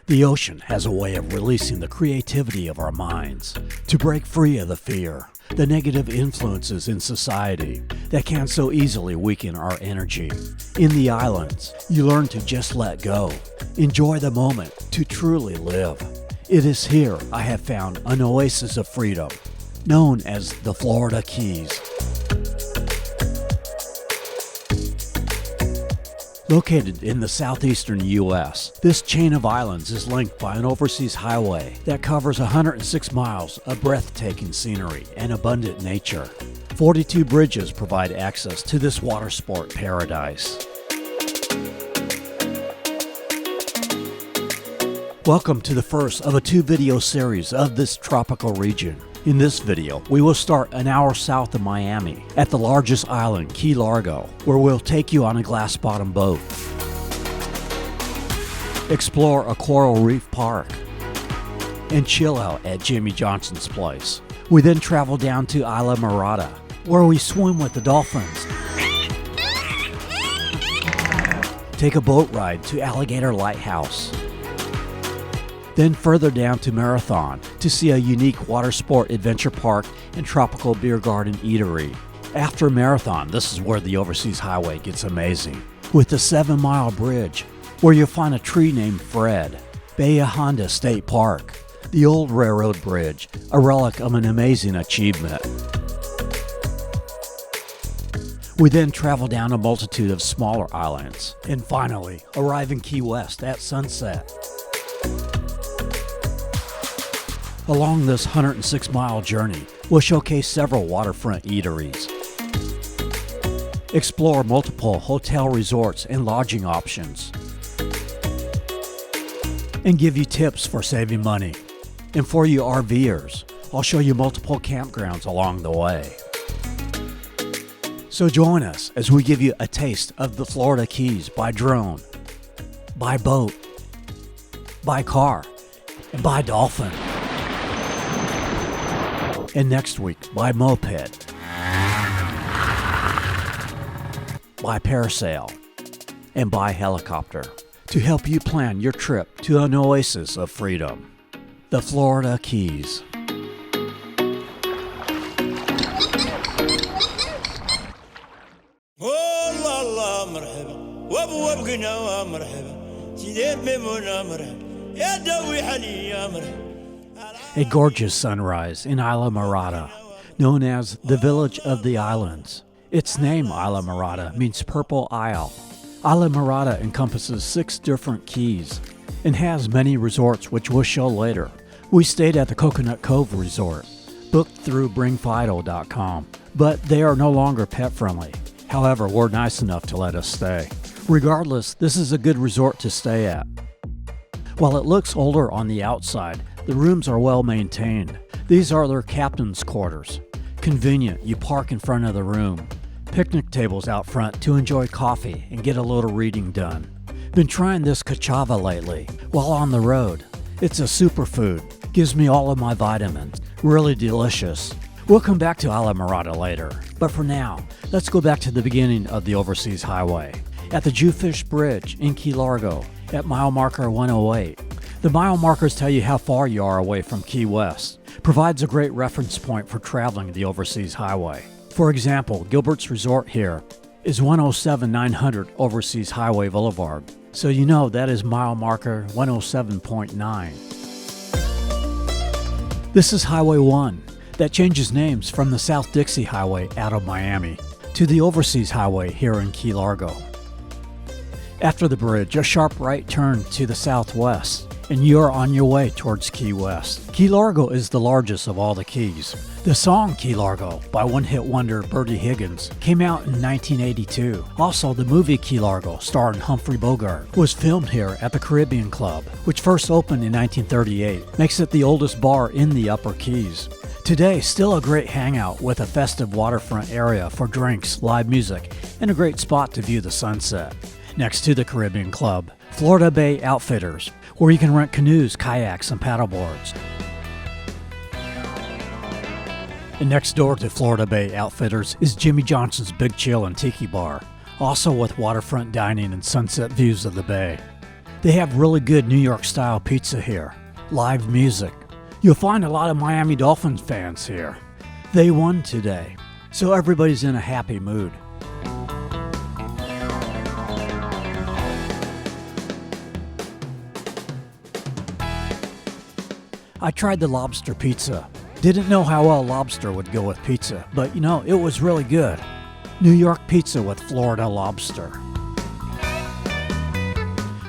The ocean has a way of releasing the creativity of our minds to break free of the fear, the negative influences in society that can so easily weaken our energy. In the islands, you learn to just let go, enjoy the moment, to truly live. It is here I have found an oasis of freedom, known as the Florida Keys. Located in the southeastern U.S., this chain of islands is linked by an overseas highway that covers 106 miles of breathtaking scenery and abundant nature. 42 bridges provide access to this water sport paradise. Welcome to the first of a 2-video series of this tropical region. In this video, we will start an hour south of Miami at the largest island, Key Largo, where we'll take you on a glass-bottom boat, explore a coral reef park, and chill out at Jimmy Johnson's place. We then travel down to Islamorada, where we swim with the Dolphins, take a boat ride to Alligator Lighthouse, then further down to Marathon to see a unique water sport adventure park and tropical beer garden eatery. After Marathon, this is where the overseas highway gets amazing, with the 7-mile bridge, where you'll find a tree named Fred, Bahia Honda State Park, the old railroad bridge, a relic of an amazing achievement. We then travel down a multitude of smaller islands, and finally arrive in Key West at sunset. Along this 106-mile journey, we'll showcase several waterfront eateries, explore multiple hotel resorts and lodging options, and give you tips for saving money. And for you RVers, I'll show you multiple campgrounds along the way. So join us as we give you a taste of the Florida Keys by drone, by boat, by car, and by dolphin. And next week, by moped, by parasail, and by helicopter, to help you plan your trip to an oasis of freedom, the Florida Keys. A gorgeous sunrise in Islamorada, known as the Village of the Islands. Its name, Islamorada, means Purple Isle. Islamorada encompasses 6 different keys and has many resorts, which we'll show later. We stayed at the Coconut Cove Resort, booked through bringfido.com, but they are no longer pet-friendly. However, we're nice enough to let us stay. Regardless, this is a good resort to stay at. While it looks older on the outside, the rooms are well maintained. These are their captain's quarters. Convenient, you park in front of the room. Picnic tables out front to enjoy coffee and get a little reading done. Been trying this cachava lately while on the road. It's a superfood. Gives me all of my vitamins. Really delicious. We'll come back to Islamorada later. But for now, let's go back to the beginning of the overseas highway. At the Jewfish Bridge in Key Largo at mile marker 108. The mile markers tell you how far you are away from Key West. Provides a great reference point for traveling the overseas highway. For example, Gilbert's resort here is 107-900 Overseas Highway Boulevard. So you know that is mile marker 107.9. This is Highway 1 that changes names from the South Dixie Highway out of Miami to the Overseas Highway here in Key Largo. After the bridge, a sharp right turn to the southwest, and you're on your way towards Key West. Key Largo is the largest of all the keys. The song Key Largo by one-hit wonder Bertie Higgins came out in 1982. Also, the movie Key Largo, starring Humphrey Bogart, was filmed here at the Caribbean Club, which first opened in 1938, makes it the oldest bar in the Upper Keys. Today, still a great hangout with a festive waterfront area for drinks, live music, and a great spot to view the sunset. Next to the Caribbean Club, Florida Bay Outfitters, where you can rent canoes, kayaks, and paddleboards. And next door to Florida Bay Outfitters is Jimmy Johnson's Big Chill and Tiki Bar, also with waterfront dining and sunset views of the bay. They have really good New York style pizza here. Live music. You'll find a lot of Miami Dolphins fans here. They won today, so everybody's in a happy mood. I tried the lobster pizza. Didn't know how well lobster would go with pizza, but it was really good. New York pizza with Florida lobster.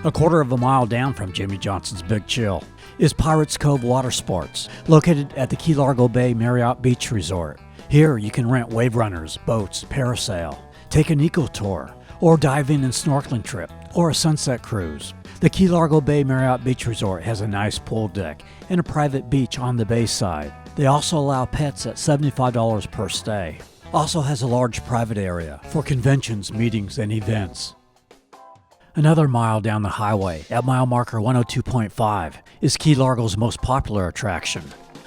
A quarter of a mile down from Jimmy Johnson's Big Chill is Pirates Cove Water Sports, located at the Key Largo Bay Marriott Beach Resort. Here you can rent wave runners, boats, parasail, take an eco tour, or diving and snorkeling trip, or a sunset cruise. The Key Largo Bay Marriott Beach Resort has a nice pool deck and a private beach on the Bayside. They also allow pets at $75 per stay. Also has a large private area for conventions, meetings, and events. Another mile down the highway, at mile marker 102.5, is Key Largo's most popular attraction,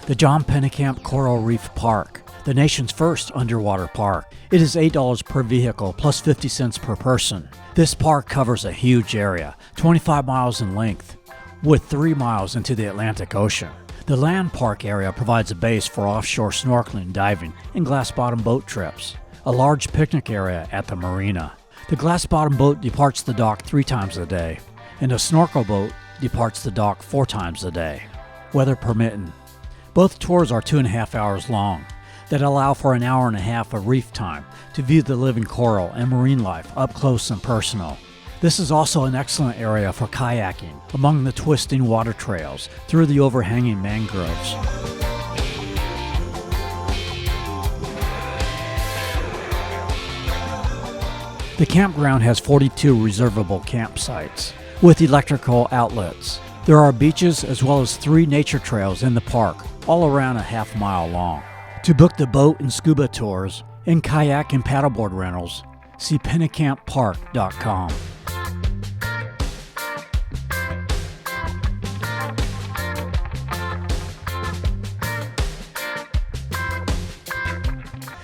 the John Pennekamp Coral Reef Park, the nation's first underwater park. It is $8 per vehicle plus 50 cents per person. This park covers a huge area, 25 miles in length, with 3 miles into the Atlantic Ocean. The land park area provides a base for offshore snorkeling, diving, and glass-bottom boat trips. A large picnic area at the marina. The glass-bottom boat departs the dock 3 times a day, and a snorkel boat departs the dock 4 times a day, weather permitting. Both tours are 2.5 hours long, that allow for an hour and a half of reef time to view the living coral and marine life up close and personal. This is also an excellent area for kayaking among the twisting water trails through the overhanging mangroves. The campground has 42 reservable campsites with electrical outlets. There are beaches as well as 3 nature trails in the park, all around a half-mile long. To book the boat and scuba tours and kayak and paddleboard rentals, see pennecamppark.com.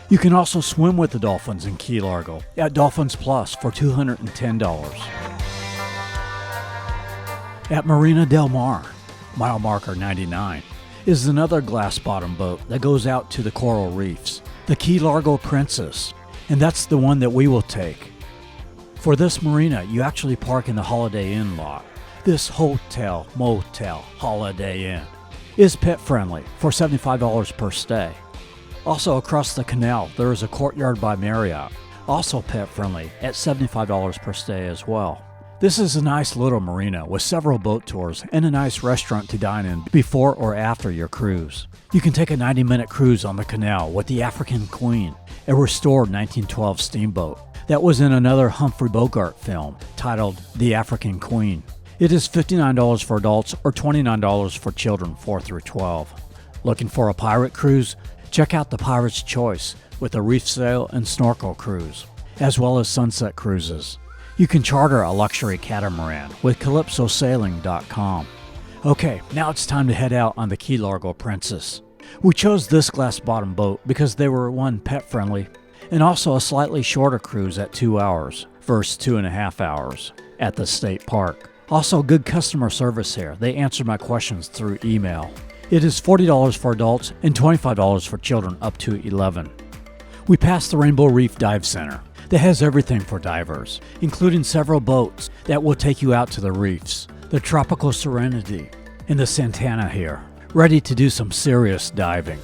You can also swim with the Dolphins in Key Largo at Dolphins Plus for $210. At Marina Del Mar, mile marker 99, is another glass-bottom boat that goes out to the coral reefs, the Key Largo Princess, and that's the one that we will take. For this marina, you actually park in the Holiday Inn lot. This hotel, motel, Holiday Inn is pet-friendly for $75 per stay. Also across the canal, there is a Courtyard by Marriott, also pet-friendly at $75 per stay as well. This is a nice little marina with several boat tours and a nice restaurant to dine in before or after your cruise. You can take a 90-minute cruise on the canal with the African Queen, a restored 1912 steamboat that was in another Humphrey Bogart film titled The African Queen. It is $59 for adults or $29 for children 4 through 12. Looking for a pirate cruise? Check out the Pirate's Choice with a reef sail and snorkel cruise, as well as sunset cruises. You can charter a luxury catamaran with CalypsoSailing.com. Okay, now it's time to head out on the Key Largo Princess. We chose this glass-bottom boat because they were one, pet-friendly, and also a slightly shorter cruise at 2 hours versus 2.5 hours at the state park. Also good customer service here. They answered my questions through email. It is $40 for adults and $25 for children up to 11. We passed the Rainbow Reef Dive Center that has everything for divers, including several boats that will take you out to the reefs, the Tropical Serenity and the Santana here, ready to do some serious diving.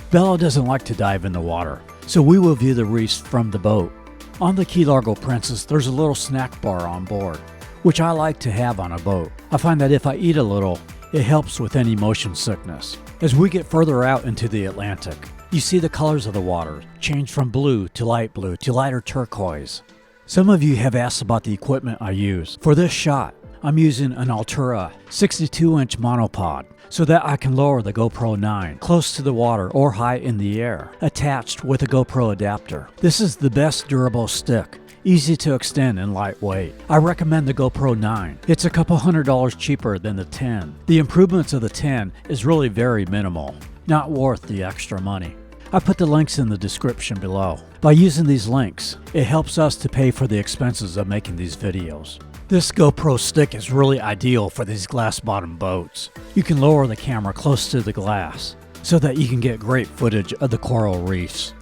Bella doesn't like to dive in the water, so we will view the reefs from the boat. On the Key Largo Princess, there's a little snack bar on board, which I like to have on a boat. I find that if I eat a little, it helps with any motion sickness. As we get further out into the Atlantic, you see the colors of the water change from blue to lighter turquoise. Some of you have asked about the equipment I use. For this shot, I'm using an Altura 62-inch monopod so that I can lower the GoPro 9 close to the water or high in the air, attached with a GoPro adapter. This is the best durable stick, easy to extend and lightweight. I recommend the GoPro 9. It's a couple $100 cheaper than the 10. The improvements of the 10 is really very minimal, not worth the extra money. I put the links in the description below. By using these links, it helps us to pay for the expenses of making these videos. This GoPro stick is really ideal for these glass-bottom boats. You can lower the camera close to the glass so that you can get great footage of the coral reefs.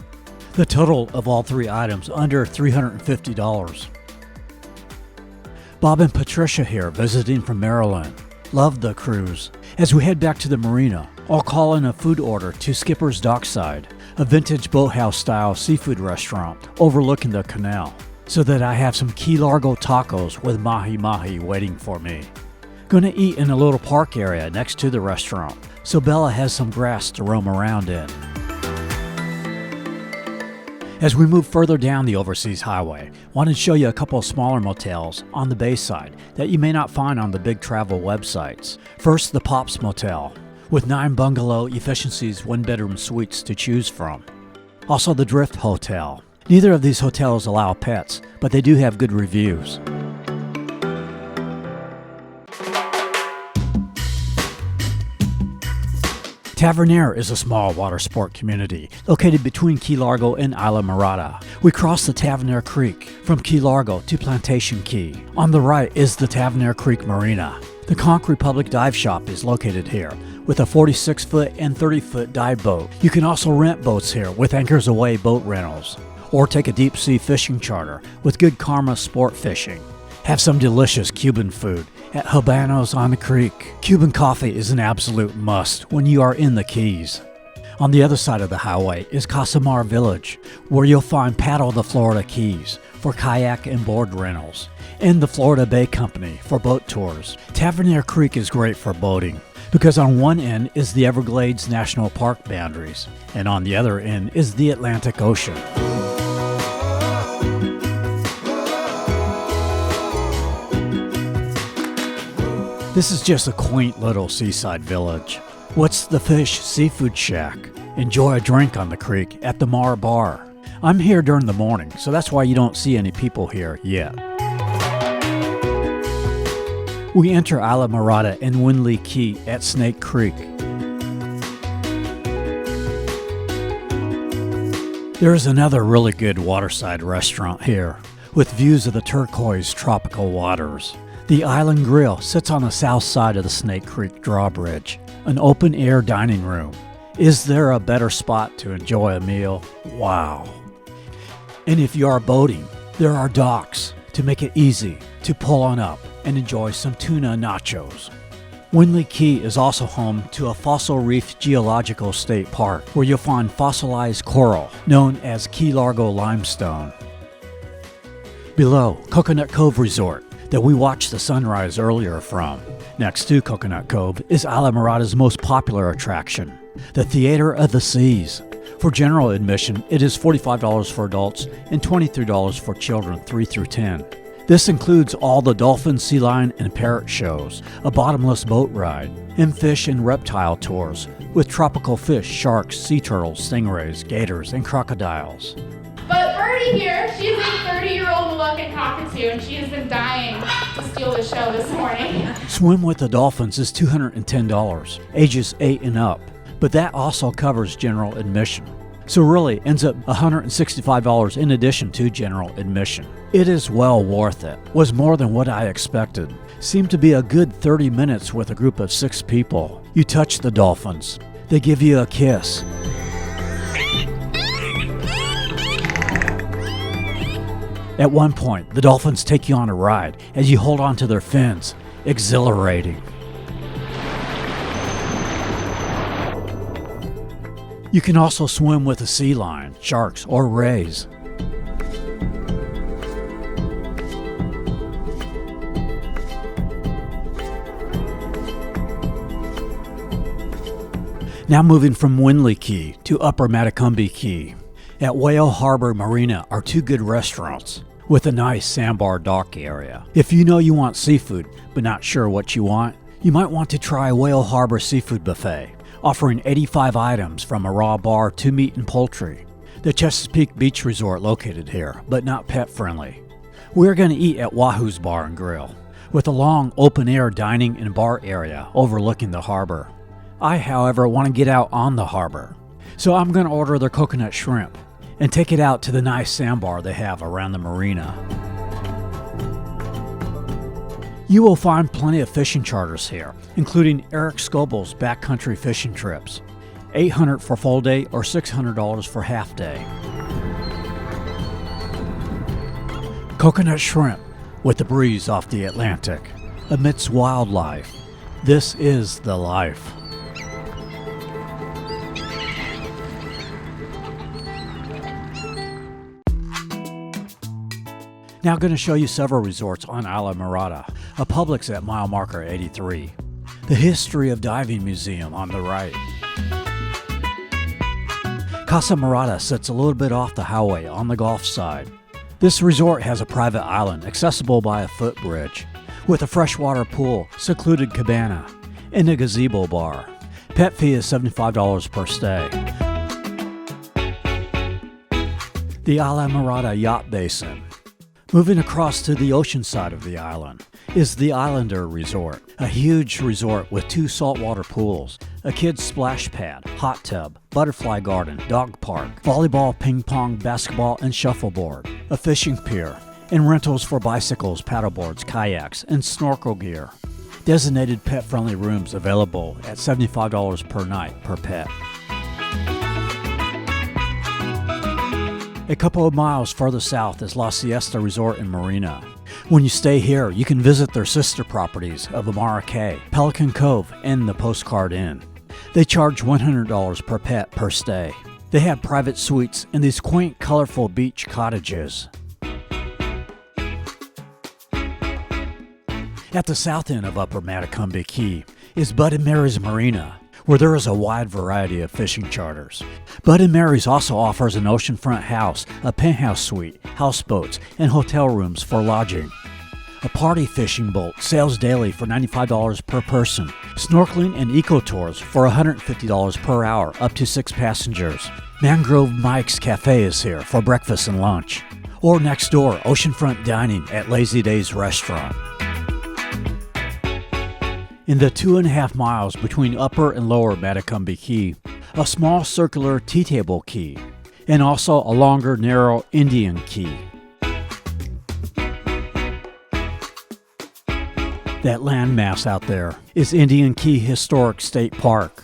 The total of all three items under $350. Bob and Patricia here visiting from Maryland. Love the cruise. As we head back to the marina, I'll call in a food order to Skipper's Dockside, a vintage boathouse-style seafood restaurant overlooking the canal, so that I have some Key Largo tacos with mahi-mahi waiting for me. Gonna eat in a little park area next to the restaurant, so Bella has some grass to roam around in. As we move further down the overseas highway, wanted to show you a couple of smaller motels on the Bayside that you may not find on the big travel websites. First, the Popp's Motel, with 9 bungalow efficiencies 1-bedroom suites to choose from. Also the Drift Hotel. Neither of these hotels allow pets, but they do have good reviews. Tavernier is a small water sport community located between Key Largo and Islamorada. We cross the Tavernier Creek from Key Largo to Plantation Key. On the right is the Tavernier Creek Marina. The Conch Republic Dive Shop is located here with a 46-foot and 30-foot dive boat. You can also rent boats here with Anchors Away boat rentals, or take a deep sea fishing charter with Good Karma Sportfishing. Have some delicious Cuban food at Habanos on the creek. Cuban coffee is an absolute must when you are in the Keys. On the other side of the highway is Casa Morada Village, where you'll find Paddle the Florida Keys for kayak and board rentals, and the Florida Bay Company for boat tours. Tavernier Creek is great for boating, because on one end is the Everglades National Park boundaries, and on the other end is the Atlantic Ocean. This is just a quaint little seaside village. What's the Fish Seafood Shack? Enjoy a drink on the creek at the Mar Bar. I'm here during the morning, so that's why you don't see any people here yet. We enter Islamorada and Winley Key at Snake Creek. There is another really good waterside restaurant here, with views of the turquoise tropical waters. The Island Grille sits on the south side of the Snake Creek drawbridge, an open-air dining room. Is there a better spot to enjoy a meal? Wow. And if you are boating, there are docks to make it easy to pull on up and enjoy some tuna nachos. Winley Key is also home to a fossil reef geological state park where you'll find fossilized coral known as Key Largo limestone. Below, Coconut Cove Resort, that we watched the sunrise earlier from. Next to Coconut Cove is Islamorada's most popular attraction, the Theater of the Seas. For general admission, it is $45 for adults and $23 for children 3 through 10. This includes all the dolphin, sea lion, and parrot shows, a bottomless boat ride, and fish and reptile tours with tropical fish, sharks, sea turtles, stingrays, gators, and crocodiles. But Birdie here, she's a 30-year-old Moluccan cockatoo, and she has been dying to steal the show this morning. Swim with the Dolphins is $210, ages 8 and up, but that also covers general admission. So really ends up $165 in addition to general admission. It is well worth it. Was more than what I expected. Seemed to be a good 30 minutes with a group of 6 people. You touch the dolphins. They give you a kiss. At one point, the dolphins take you on a ride as you hold onto their fins. Exhilarating. You can also swim with a sea lion, sharks, or rays. Now moving from Winley Key to Upper Matacumbe Key. At Whale Harbor Marina are 2 good restaurants with a nice sandbar dock area. If you know you want seafood but not sure what you want, you might want to try Whale Harbor Seafood Buffet, offering 85 items from a raw bar to meat and poultry. The Chesapeake Beach Resort located here, but not pet friendly. We're going to eat at Wahoo's Bar and Grill, with a long open-air dining and bar area overlooking the harbor. I, however, want to get out on the harbor, so I'm going to order their coconut shrimp and take it out to the nice sandbar they have around the marina. You will find plenty of fishing charters here, including Eric Scoble's backcountry fishing trips. $800 for full day or $600 for half day. Coconut shrimp with the breeze off the Atlantic, amidst wildlife. This is the life. Now I'm going to show you several resorts on Islamorada. A Publix at mile marker 83. The History of Diving Museum on the right. Casa Morada sits a little bit off the highway on the Gulf side. This resort has a private island accessible by a footbridge, with a freshwater pool, secluded cabana, and a gazebo bar. Pet fee is $75 per stay. The Islamorada Yacht Basin. Moving across to the ocean side of the island is the Islander Resort, a huge resort with 2 saltwater pools, a kid's splash pad, hot tub, butterfly garden, dog park, volleyball, ping pong, basketball, and shuffleboard, a fishing pier, and rentals for bicycles, paddleboards, kayaks, and snorkel gear. Designated pet-friendly rooms available at $75 per night per pet. A couple of miles further south is La Siesta Resort and Marina. When you stay here, you can visit their sister properties of Amara Cay, Pelican Cove, and the Postcard Inn. They charge $100 per pet per stay. They have private suites in these quaint, colorful beach cottages. At the south end of Upper Matacumbe Key is Bud & Mary's Marina, where there is a wide variety of fishing charters. Bud & Mary's also offers an oceanfront house, a penthouse suite, houseboats, and hotel rooms for lodging. A party fishing boat sails daily for $95 per person. Snorkeling and eco-tours for $150 per hour, up to 6 passengers. Mangrove Mike's Cafe is here for breakfast and lunch. Or next door, oceanfront dining at Lazy Days Restaurant. In the 2.5 miles between Upper and Lower Matacumbe Key, a small circular tea-table key, and also a longer, narrow Indian key. That landmass out there is Indian Key Historic State Park.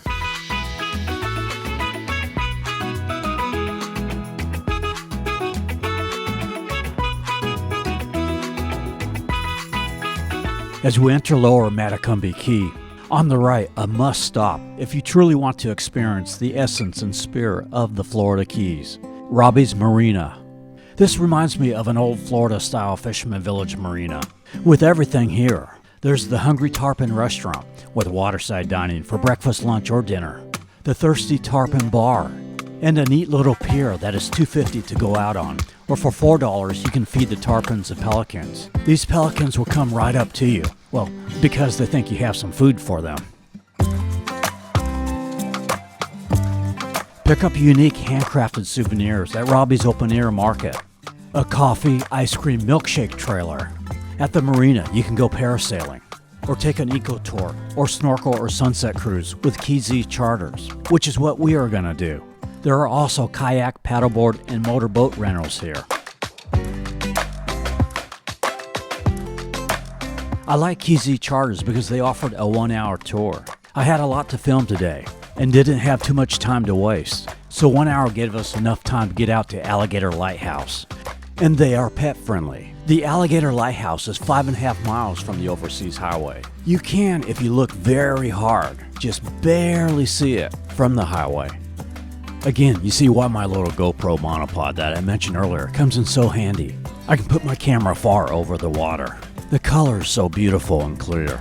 As we enter Lower Matacumbe Key, on the right, a must-stop if you truly want to experience the essence and spirit of the Florida Keys, Robbies Marina. This reminds me of an old Florida-style fisherman village marina. With everything here, there's the Hungry Tarpon restaurant with waterside dining for breakfast, lunch, or dinner, the Thirsty Tarpon bar, and a neat little pier that is $2.50 to go out on, or for $4 you can feed the tarpons and pelicans. These pelicans will come right up to you, well, because they think you have some food for them. Pick up unique handcrafted souvenirs at Robbie's Open Air Market. A coffee, ice cream, milkshake trailer. At the marina, you can go parasailing, or take an eco tour, or snorkel or sunset cruise with Key Z charters, which is what we are going to do. There are also kayak, paddleboard, and motorboat rentals here. I like Key Z charters because they offered a 1-hour tour. I had a lot to film today and didn't have too much time to waste, so 1 hour gave us enough time to get out to Alligator Lighthouse. And they are pet friendly. The Alligator Lighthouse is 5.5 miles from the overseas highway. You can, if you look very hard, just barely see it from the highway. Again, you see why my little GoPro monopod that I mentioned earlier comes in so handy. I can put my camera far over the water. The color is so beautiful and clear.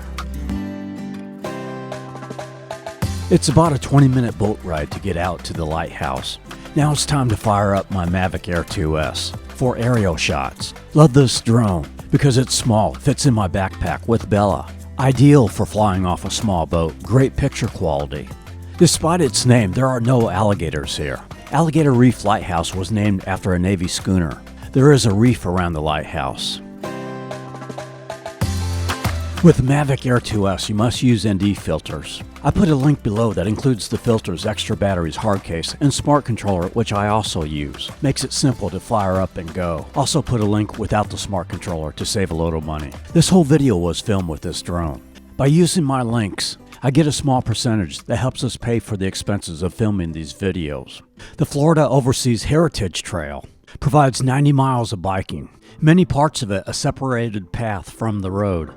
It's about a 20-minute boat ride to get out to the lighthouse. Now it's time to fire up my Mavic Air 2S for aerial shots. Love this drone because it's small, fits in my backpack with Bella. Ideal for flying off a small boat, great picture quality. Despite its name, there are no alligators here. Alligator Reef Lighthouse was named after a Navy schooner. There is a reef around the lighthouse. With Mavic Air 2S, you must use ND filters. I put a link below that includes the filters, extra batteries, hard case, and smart controller, which I also use. Makes it simple to fire up and go. Also put a link without the smart controller to save a load of money. This whole video was filmed with this drone. By using my links, I get a small percentage that helps us pay for the expenses of filming these videos. The Florida Overseas Heritage Trail provides 90 miles of biking, many parts of it a separated path from the road.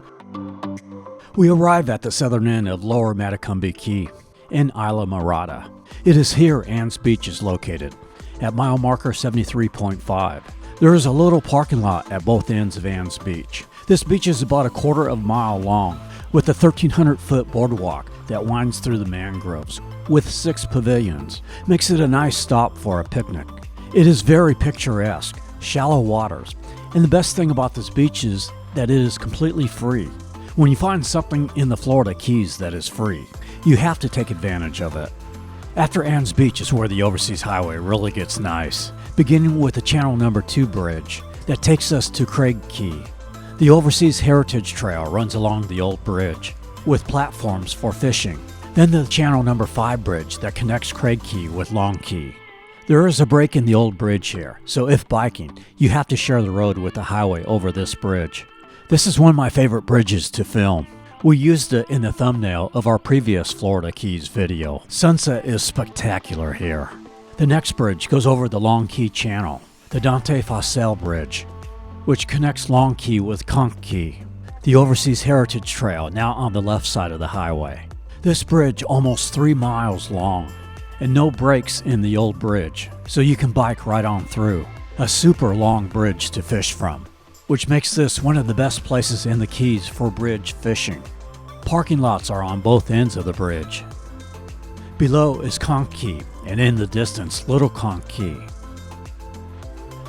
We arrive at the southern end of Lower Matacumbe Key in Islamorada. It is here Ann's Beach is located, at mile marker 73.5. There is a little parking lot at both ends of Ann's Beach. This beach is about a quarter of a mile long, with a 1,300-foot boardwalk that winds through the mangroves, with 6 pavilions. Makes it a nice stop for a picnic. It is very picturesque, shallow waters, and the best thing about this beach is that it is completely free. When you find something in the Florida Keys that is free, you have to take advantage of it. After Ann's Beach is where the Overseas Highway really gets nice, beginning with the Channel No. 2 bridge that takes us to Craig Key. The Overseas Heritage Trail runs along the old bridge, with platforms for fishing. Then the Channel No. 5 bridge that connects Craig Key with Long Key. There is a break in the old bridge here, so if biking, you have to share the road with the highway over this bridge. This is one of my favorite bridges to film. We used it in the thumbnail of our previous Florida Keys video. Sunset is spectacular here. The next bridge goes over the Long Key Channel, the Dante Facel Bridge, which connects Long Key with Conch Key. The Overseas Heritage Trail now on the left side of the highway. This bridge almost 3 miles long, and no breaks in the old bridge, so you can bike right on through. A super long bridge to fish from, which makes this one of the best places in the Keys for bridge fishing. Parking lots are on both ends of the bridge. Below is Conch Key, and in the distance, Little Conch Key.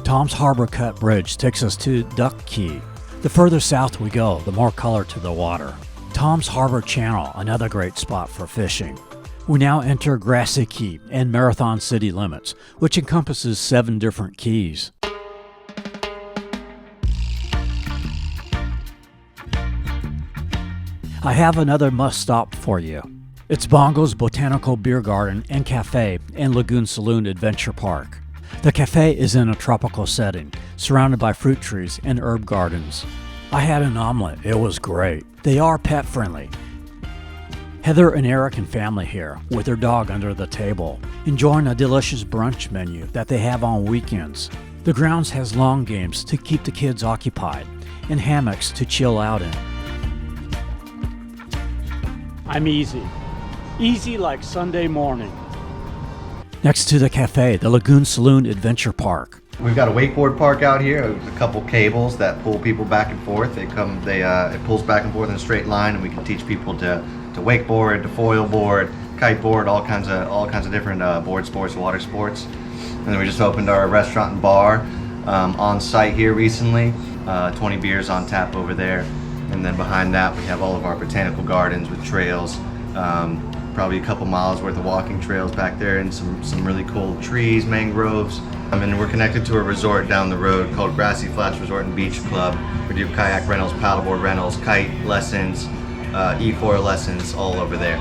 Tom's Harbor Cut Bridge takes us to Duck Key. The further south we go, the more color to the water. Tom's Harbor Channel, another great spot for fishing. We now enter Grassy Key and Marathon City Limits, which encompasses 7 different keys. I have another must-stop for you. It's Bongo's Botanical Beer Garden and Cafe and Lagoon Saloon Adventure Park. The cafe is in a tropical setting, surrounded by fruit trees and herb gardens. I had an omelet, it was great. They are pet-friendly. Heather and Eric and family here, with their dog under the table, enjoying a delicious brunch menu that they have on weekends. The grounds has lawn games to keep the kids occupied, and hammocks to chill out in. I'm easy. Easy like Sunday morning. Next to the cafe, the Lagoon Saloon Adventure Park. We've got a wakeboard park out here, a couple cables that pull people back and forth. It pulls back and forth in a straight line, and we can teach people to wakeboard, to foil board, kite board, all kinds of different board sports, water sports. And then we just opened our restaurant and bar on site here recently. 20 beers on tap over there. And then behind that we have all of our botanical gardens with trails, probably a couple miles worth of walking trails back there, and some really cool trees, mangroves. And we're connected to a resort down the road called Grassy Flats Resort and Beach Club. We do kayak rentals, paddleboard rentals, kite lessons, e-foil lessons, all over there.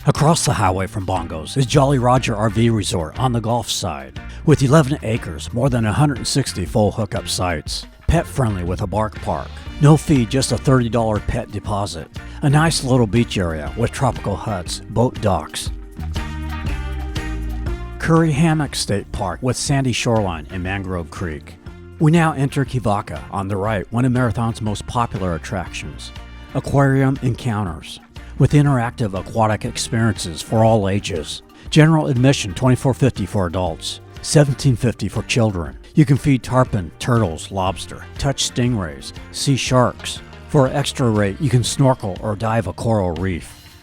Across the highway from Bongo's is Jolly Roger RV Resort on the Gulf side, with 11 acres, more than 160 full hookup sites. Pet-friendly with a bark park. No fee, just a $30 pet deposit. A nice little beach area with tropical huts, boat docks. Curry Hammock State Park with sandy shoreline and Mangrove Creek. We now enter Kivaka on the right, one of Marathon's most popular attractions. Aquarium Encounters, with interactive aquatic experiences for all ages. General admission $24.50 for adults, $17.50 for children. You can feed tarpon, turtles, lobster, touch stingrays, see sharks. For an extra rate, you can snorkel or dive a coral reef.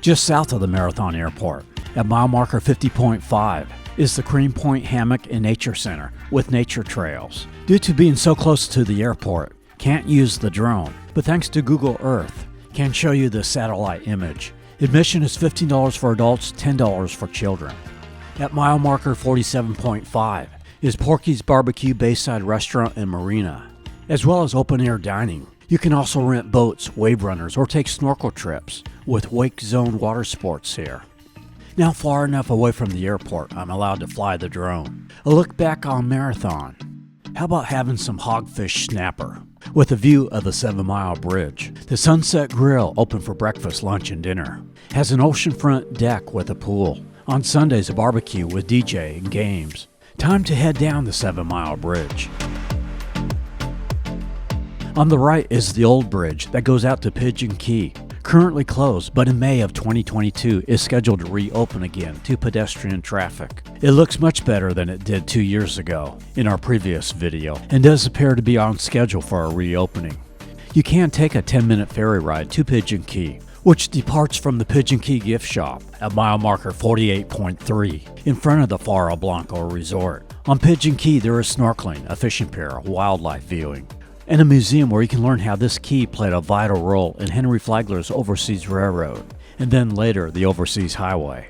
Just south of the Marathon Airport, at mile marker 50.5, is the Cream Point Hammock and Nature Center with nature trails. Due to being so close to the airport, can't use the drone, but thanks to Google Earth, can show you the satellite image. Admission is $15 for adults, $10 for children. At mile marker 47.5 is Porky's Barbecue Bayside Restaurant and Marina, as well as open-air dining. You can also rent boats, wave runners, or take snorkel trips with Wake Zone Water Sports here. Now far enough away from the airport, I'm allowed to fly the drone. A look back on Marathon. How about having some hogfish snapper with a view of the 7 Mile Bridge? The Sunset Grille, open for breakfast, lunch, and dinner, has an oceanfront deck with a pool. On Sundays, a barbecue with DJ and games. Time to head down the 7 Mile Bridge. On the right is the old bridge that goes out to Pigeon Key. Currently closed, but in May of 2022 is scheduled to reopen again to pedestrian traffic. It looks much better than it did 2 years ago in our previous video, and does appear to be on schedule for a reopening. You can take a 10-minute ferry ride to Pigeon Key, which departs from the Pigeon Key gift shop at mile marker 48.3 in front of the Faro Blanco Resort. On Pigeon Key there is snorkeling, a fishing pier, wildlife viewing, and a museum where you can learn how this key played a vital role in Henry Flagler's Overseas Railroad, and then later the Overseas Highway.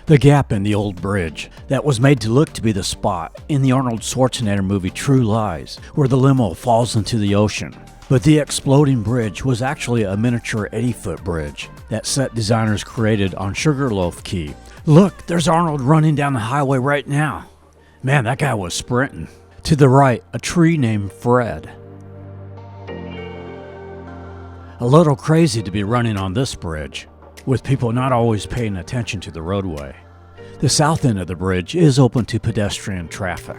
The gap in the old bridge that was made to look to be the spot in the Arnold Schwarzenegger movie True Lies, where the limo falls into the ocean. But the exploding bridge was actually a miniature 80-foot bridge that set designers created on Sugarloaf Key. Look, there's Arnold running down the highway right now. Man, that guy was sprinting. To the right, a tree named Fred. A little crazy to be running on this bridge, with people not always paying attention to the roadway. The south end of the bridge is open to pedestrian traffic.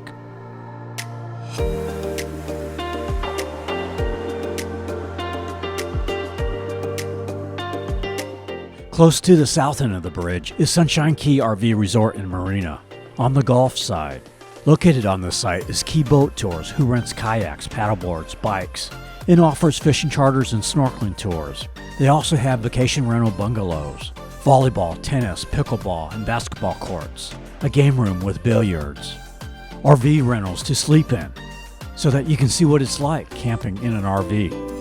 Close to the south end of the bridge is Sunshine Key RV Resort and Marina. On the Gulf side, located on the site is Key Boat Tours, who rents kayaks, paddleboards, bikes, and offers fishing charters and snorkeling tours. They also have vacation rental bungalows, volleyball, tennis, pickleball, and basketball courts, a game room with billiards, RV rentals to sleep in, so that you can see what it's like camping in an RV.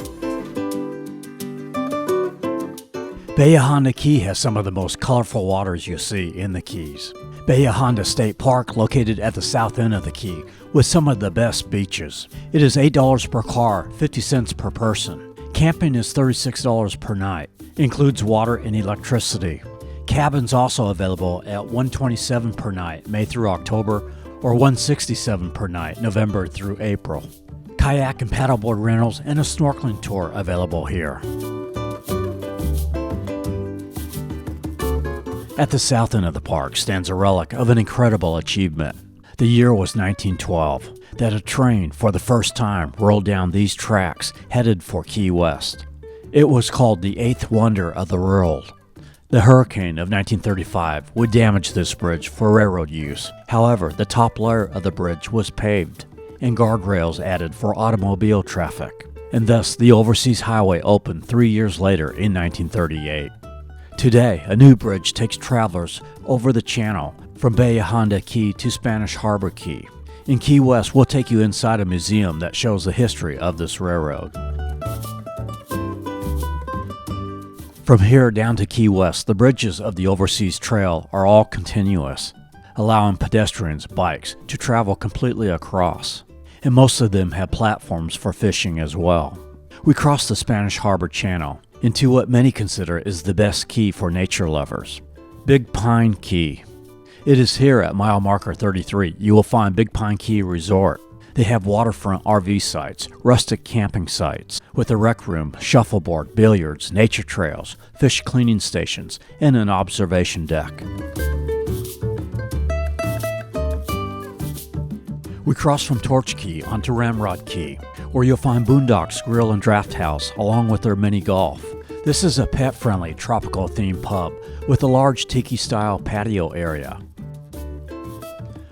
Bahia Honda Key has some of the most colorful waters you see in the Keys. Bahia Honda State Park, located at the south end of the Key, with some of the best beaches. It is $8 per car, 50 cents per person. Camping is $36 per night. Includes water and electricity. Cabins also available at $127 per night, May through October, or $167 per night, November through April. Kayak and paddleboard rentals and a snorkeling tour available here. At the south end of the park stands a relic of an incredible achievement. The year was 1912, that a train for the first time rolled down these tracks headed for Key West. It was called the eighth wonder of the world. The hurricane of 1935 would damage this bridge for railroad use. However, the top layer of the bridge was paved and guardrails added for automobile traffic, and thus the Overseas Highway opened 3 years later in 1938. Today, a new bridge takes travelers over the channel from Bahia Honda Key to Spanish Harbor Key. In Key West, we'll take you inside a museum that shows the history of this railroad. From here down to Key West, the bridges of the Overseas Trail are all continuous, allowing pedestrians, bikes, to travel completely across. And most of them have platforms for fishing as well. We cross the Spanish Harbor Channel into what many consider is the best key for nature lovers, Big Pine Key. It is here at mile marker 33 you will find Big Pine Key Resort. They have waterfront RV sites, rustic camping sites, with a rec room, shuffleboard, billiards, nature trails, fish cleaning stations, and an observation deck. We cross from Torch Key onto Ramrod Key, where you'll find Boondocks Grill and Draft House along with their mini golf. This is a pet-friendly, tropical-themed pub with a large tiki-style patio area.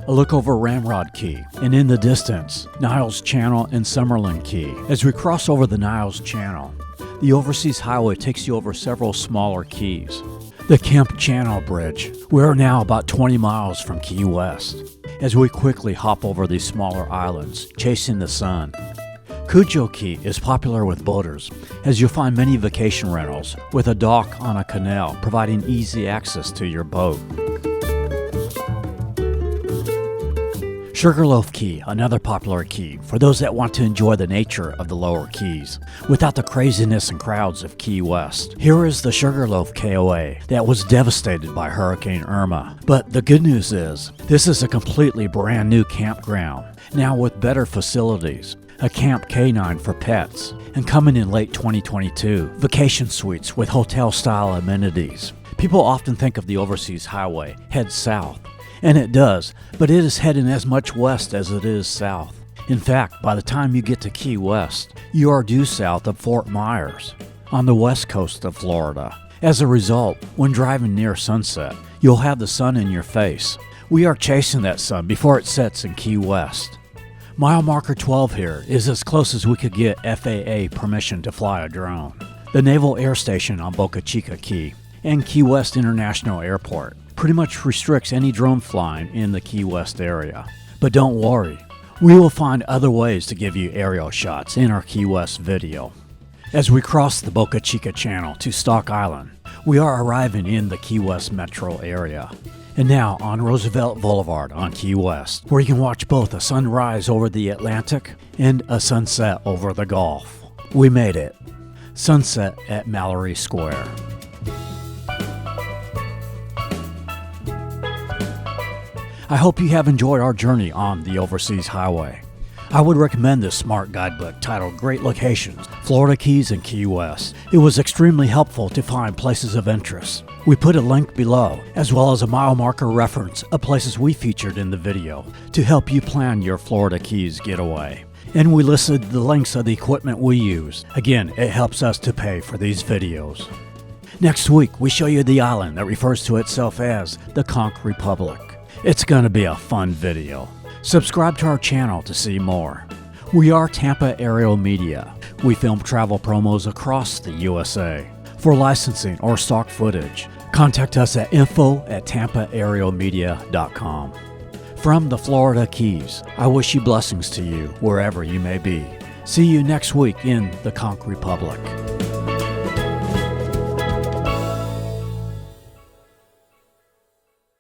A look over Ramrod Key, and in the distance, Niles Channel and Summerlin Key. As we cross over the Niles Channel, the Overseas Highway takes you over several smaller keys. The Kemp Channel Bridge. We are now about 20 miles from Key West, as we quickly hop over these smaller islands, chasing the sun. Cujo Key is popular with boaters, as you'll find many vacation rentals with a dock on a canal providing easy access to your boat. Sugarloaf Key, another popular key for those that want to enjoy the nature of the lower keys without the craziness and crowds of Key West. Here is the Sugarloaf KOA that was devastated by Hurricane Irma. But the good news is, this is a completely brand new campground, now with better facilities, a Camp K9 for pets, and coming in late 2022, vacation suites with hotel-style amenities. People often think of the Overseas Highway head south, and it does, but it is heading as much west as it is south. In fact, by the time you get to Key West, you are due south of Fort Myers, on the west coast of Florida. As a result, when driving near sunset, you'll have the sun in your face. We are chasing that sun before it sets in Key West. Mile marker 12 here is as close as we could get FAA permission to fly a drone. The Naval Air Station on Boca Chica Key and Key West International Airport pretty much restricts any drone flying in the Key West area. But don't worry, we will find other ways to give you aerial shots in our Key West video. As we cross the Boca Chica Channel to Stock Island, we are arriving in the Key West metro area. And now on Roosevelt Boulevard on Key West, where you can watch both a sunrise over the Atlantic and a sunset over the Gulf. We made it. Sunset at Mallory Square. I hope you have enjoyed our journey on the Overseas Highway. I would recommend this smart guidebook titled Great Locations, Florida Keys and Key West. It was extremely helpful to find places of interest. We put a link below, as well as a mile marker reference of places we featured in the video to help you plan your Florida Keys getaway. And we listed the links of the equipment we use. Again, it helps us to pay for these videos. Next week, we show you the island that refers to itself as the Conch Republic. It's gonna be a fun video. Subscribe to our channel to see more. We are Tampa Aerial Media. We film travel promos across the USA. For licensing or stock footage, contact us at info@tampaaerialmedia.com. From the Florida Keys, I wish you blessings to you wherever you may be. See you next week in the Conch Republic.